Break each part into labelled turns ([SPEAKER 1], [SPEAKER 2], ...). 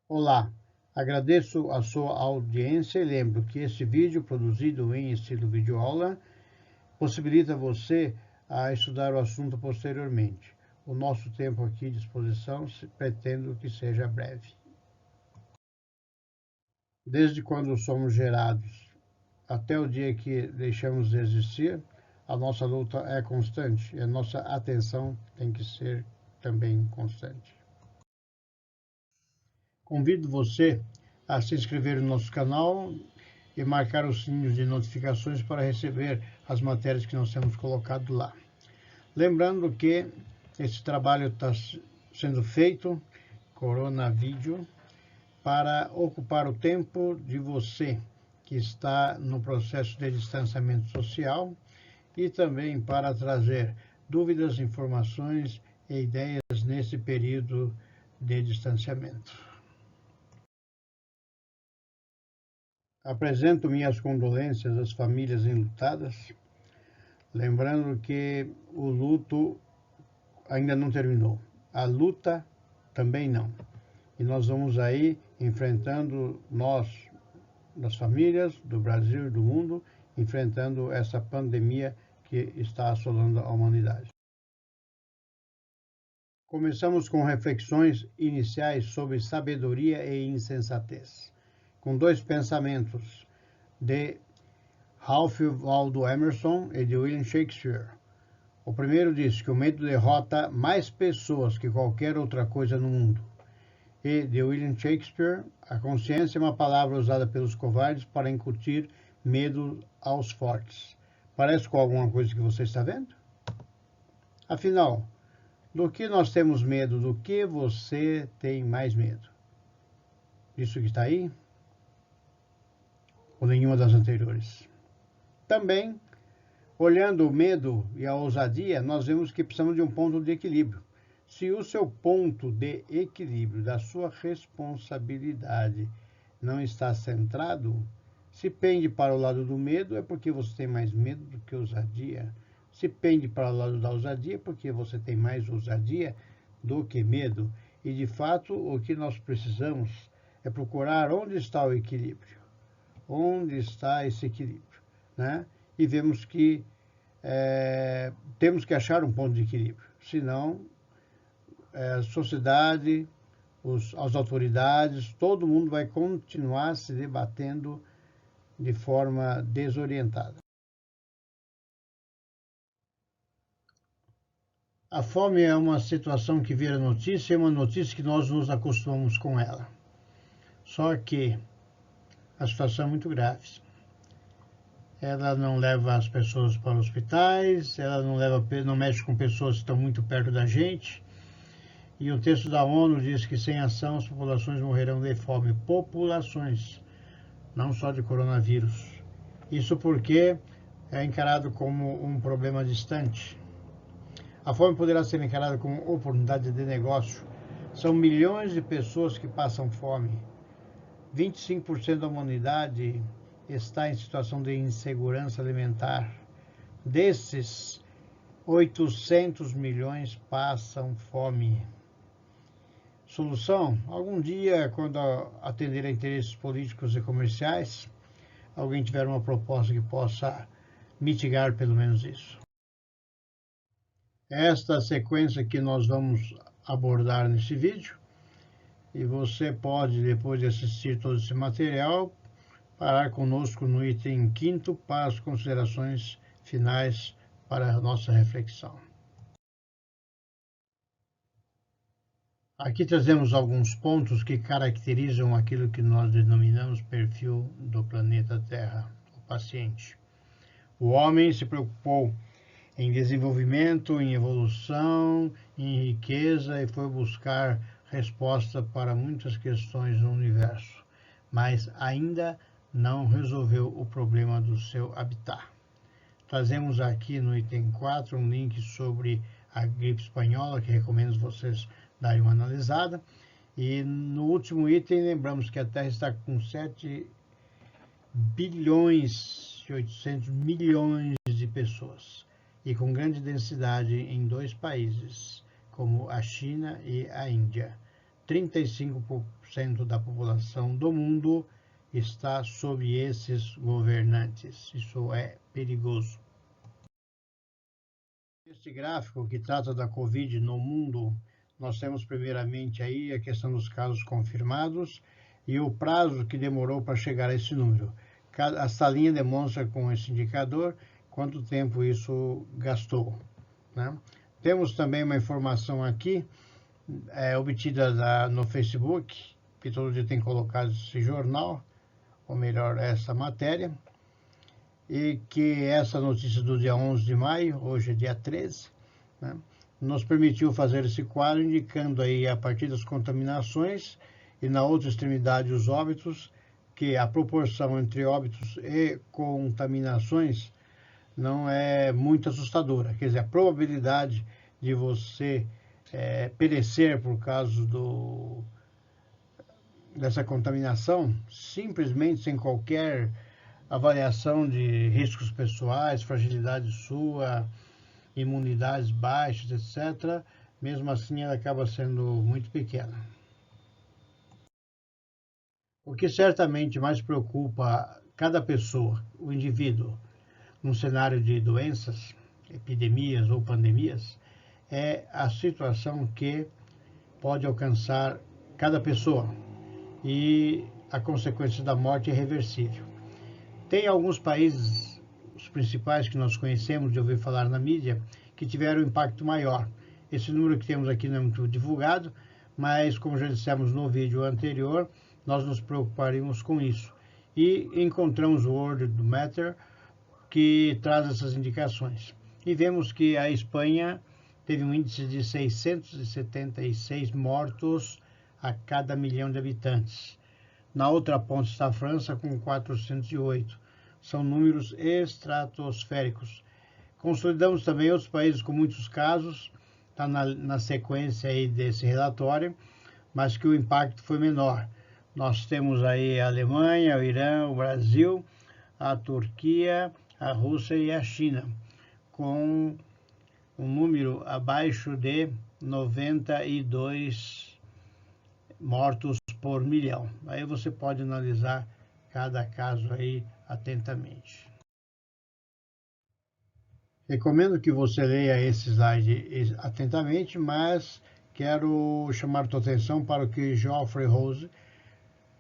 [SPEAKER 1] Olá, agradeço a sua audiência e lembro que este vídeo, produzido em estilo videoaula, possibilita você a estudar o assunto posteriormente. O nosso tempo aqui à disposição pretendo que seja breve. Desde quando somos gerados até o dia que deixamos de existir, a nossa luta é constante e a nossa atenção tem que ser também constante. Convido você a se inscrever no nosso canal e marcar os sininhos de notificações para receber as matérias que nós temos colocado lá. Lembrando que esse trabalho está sendo feito, Coronavídeo, para ocupar o tempo de você que está no processo de distanciamento social e também para trazer dúvidas, informações e ideias nesse período de distanciamento. Apresento minhas condolências às famílias enlutadas, lembrando que o luto ainda não terminou. A luta também não. E nós vamos aí enfrentando, nós, das famílias do Brasil e do mundo, enfrentando essa pandemia que está assolando a humanidade. Começamos com reflexões iniciais sobre sabedoria e insensatez, com dois pensamentos de Ralph Waldo Emerson e de William Shakespeare. O primeiro diz que o medo derrota mais pessoas que qualquer outra coisa no mundo. E de William Shakespeare, a consciência é uma palavra usada pelos covardes para incutir medo aos fortes. Parece com alguma coisa que você está vendo? Afinal, do que nós temos medo? Do que você tem mais medo? Isso que está aí? Ou nenhuma das anteriores? Também, olhando o medo e a ousadia, nós vemos que precisamos de um ponto de equilíbrio. Se o seu ponto de equilíbrio da sua responsabilidade não está centrado, se pende para o lado do medo, é porque você tem mais medo do que ousadia. Se pende para o lado da ousadia, é porque você tem mais ousadia do que medo. E, de fato, o que nós precisamos é procurar onde está o equilíbrio. Onde está esse equilíbrio, né? E vemos que temos que achar um ponto de equilíbrio, senão a sociedade, as autoridades, todo mundo vai continuar se debatendo de forma desorientada. A fome é uma situação que vira notícia, é uma notícia que nós nos acostumamos com ela. Só que a situação é muito grave. Ela não leva as pessoas para hospitais, ela não mexe com pessoas que estão muito perto da gente. E o texto da ONU diz que sem ação as populações morrerão de fome. Populações, não só de coronavírus. Isso porque é encarado como um problema distante. A fome poderá ser encarada como oportunidade de negócio. São milhões de pessoas que passam fome. 25% da humanidade está em situação de insegurança alimentar. Desses, 800 milhões passam fome. Solução? Algum dia, quando atender a interesses políticos e comerciais, alguém tiver uma proposta que possa mitigar pelo menos isso. Esta é a sequência que nós vamos abordar nesse vídeo. E você pode, depois de assistir todo esse material, parar conosco no item 5º para as considerações finais para a nossa reflexão. Aqui trazemos alguns pontos que caracterizam aquilo que nós denominamos perfil do planeta Terra, o paciente. O homem se preocupou em desenvolvimento, em evolução, em riqueza e foi buscar resposta para muitas questões no universo, mas ainda não resolveu o problema do seu habitat. Trazemos aqui no item 4 um link sobre a gripe espanhola, que recomendo vocês darem uma analisada. E no último item, lembramos que a Terra está com 7 bilhões e 800 milhões de pessoas e com grande densidade em 2 países, como a China e a Índia. 35% da população do mundo está sob esses governantes. Isso é perigoso. Este gráfico que trata da Covid no mundo, nós temos primeiramente aí a questão dos casos confirmados e o prazo que demorou para chegar a esse número. A salinha demonstra com esse indicador quanto tempo isso gastou, né? Temos também uma informação aqui, obtida no Facebook, que todo dia tem colocado esse jornal, ou melhor, essa matéria, e que essa notícia do dia 11 de maio, hoje é dia 13, né, nos permitiu fazer esse quadro indicando aí a partir das contaminações e na outra extremidade os óbitos, que a proporção entre óbitos e contaminações não é muito assustadora. Quer dizer, a probabilidade de você perecer por causa dessa contaminação, simplesmente sem qualquer avaliação de riscos pessoais, fragilidade sua, imunidades baixas, etc., mesmo assim ela acaba sendo muito pequena. O que certamente mais preocupa cada pessoa, o indivíduo, num cenário de doenças, epidemias ou pandemias, é a situação que pode alcançar cada pessoa e a consequência da morte é irreversível. Tem alguns países, os principais que nós conhecemos de ouvir falar na mídia, que tiveram um impacto maior. Esse número que temos aqui não é muito divulgado, mas como já dissemos no vídeo anterior, nós nos preocuparíamos com isso. E encontramos o World Matter, que traz essas indicações. E vemos que a Espanha teve um índice de 676 mortos a cada milhão de habitantes. Na outra ponta está a França com 408. São números estratosféricos. Consolidamos também outros países com muitos casos, está na sequência aí desse relatório, mas que o impacto foi menor. Nós temos aí a Alemanha, o Irã, o Brasil, a Turquia, a Rússia e a China, com um número abaixo de 92 mortos por milhão. Aí você pode analisar cada caso aí atentamente. Recomendo que você leia esse slide atentamente, mas quero chamar tua atenção para o que Geoffrey Rose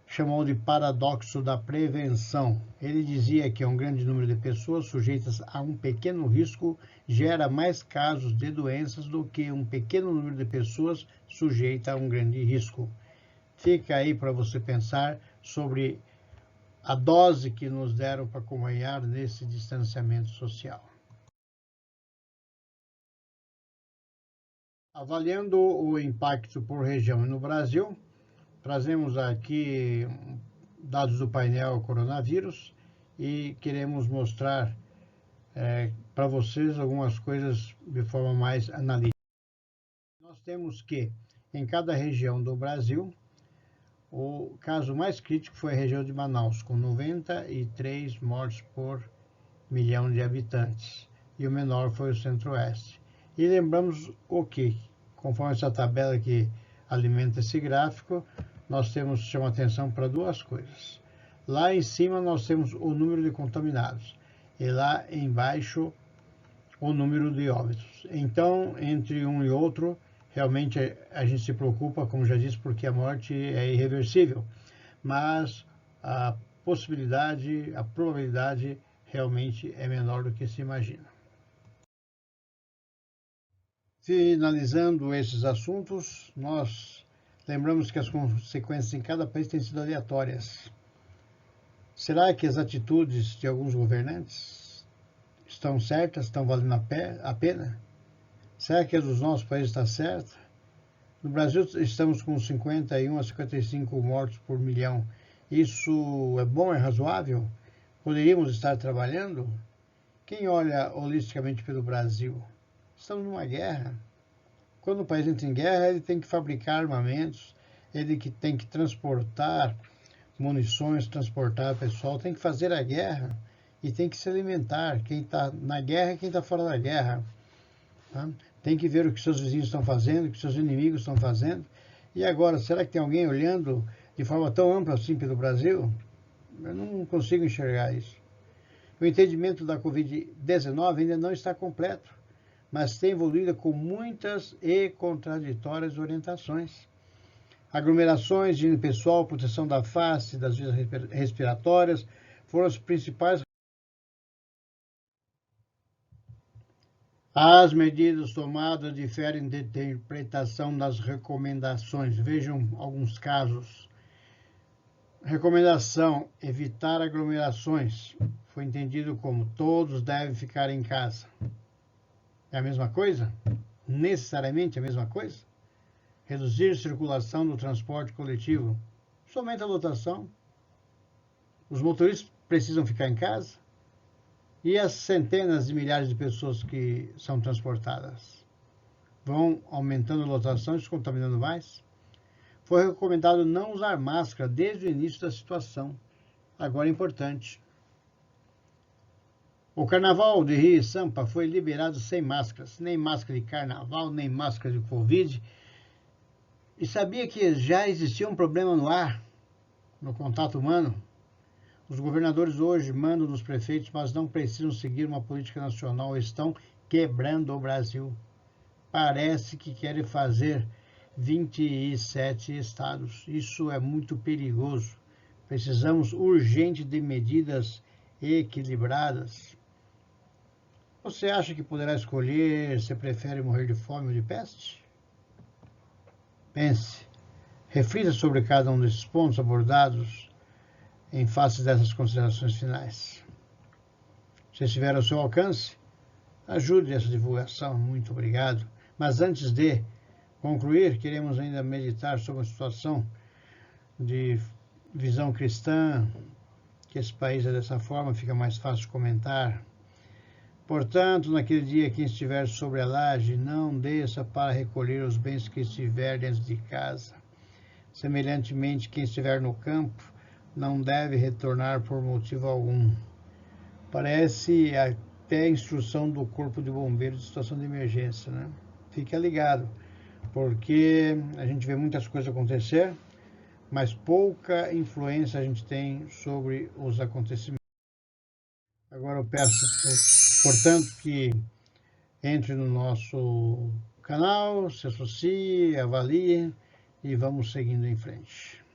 [SPEAKER 1] chamou de paradoxo da prevenção. Ele dizia que um grande número de pessoas sujeitas a um pequeno risco gera mais casos de doenças do que um pequeno número de pessoas sujeitas a um grande risco. Fica aí para você pensar sobre a dose que nos deram para acompanhar nesse distanciamento social. Avaliando o impacto por região no Brasil, trazemos aqui dados do painel coronavírus e queremos mostrar para vocês algumas coisas de forma mais analítica. Nós temos que, em cada região do Brasil, o caso mais crítico foi a região de Manaus, com 93 mortes por milhão de habitantes, e o menor foi o Centro-Oeste. E lembramos o que, conforme essa tabela que alimenta esse gráfico, nós temos que chamar atenção para duas coisas. Lá em cima nós temos o número de contaminados e lá embaixo o número de óbitos. Então, entre um e outro, realmente a gente se preocupa, como já disse, porque a morte é irreversível, mas a possibilidade, a probabilidade realmente é menor do que se imagina. Finalizando esses assuntos, nós lembramos que as consequências em cada país têm sido aleatórias. Será que as atitudes de alguns governantes estão certas, estão valendo a pena? Será que as dos nossos países estão certas? No Brasil estamos com 51 a 55 mortos por milhão. Isso é bom, é razoável? Poderíamos estar trabalhando? Quem olha holisticamente pelo Brasil? Estamos numa guerra. Quando o país entra em guerra, ele tem que fabricar armamentos, ele tem que transportar munições, transportar pessoal, tem que fazer a guerra e tem que se alimentar. Quem está na guerra é quem está fora da guerra. Tá? Tem que ver o que seus vizinhos estão fazendo, o que seus inimigos estão fazendo E agora, será que tem alguém olhando de forma tão ampla assim pelo Brasil? Eu não consigo enxergar isso. O entendimento da Covid-19 ainda não está completo, mas tem evoluído com muitas e contraditórias orientações. Aglomerações, higiene pessoal, proteção da face, das vias respiratórias foram as principais. As medidas tomadas diferem de interpretação das recomendações. Vejam alguns casos. Recomendação: evitar aglomerações. Foi entendido como todos devem ficar em casa. É a mesma coisa? Necessariamente a mesma coisa? Reduzir circulação do transporte coletivo. Somente a lotação. Os motoristas precisam ficar em casa? E as centenas de milhares de pessoas que são transportadas? Vão aumentando a lotação e se contaminando mais? Foi recomendado não usar máscara desde o início da situação. Agora é importante. O carnaval de Rio e Sampa foi liberado sem máscaras, nem máscara de carnaval, nem máscara de Covid. E sabia que já existia um problema no ar, no contato humano? Os governadores hoje mandam nos prefeitos, mas não precisam seguir uma política nacional, estão quebrando o Brasil. Parece que querem fazer 27 estados. Isso é muito perigoso. Precisamos urgente de medidas equilibradas. Você acha que poderá escolher se prefere morrer de fome ou de peste? Pense, reflita sobre cada um desses pontos abordados em face dessas considerações finais. Se estiver ao seu alcance, ajude essa divulgação. Muito obrigado. Mas antes de concluir, queremos ainda meditar sobre a situação de visão cristã, que esse país é dessa forma, fica mais fácil de comentar. Portanto, naquele dia, quem estiver sobre a laje, não desça para recolher os bens que estiver dentro de casa. Semelhantemente, quem estiver no campo, não deve retornar por motivo algum. Parece até instrução do Corpo de Bombeiros de situação de emergência, né? Fique ligado, porque a gente vê muitas coisas acontecer, mas pouca influência a gente tem sobre os acontecimentos. Agora eu peço, portanto, que entre no nosso canal, se associe, avalie e vamos seguindo em frente.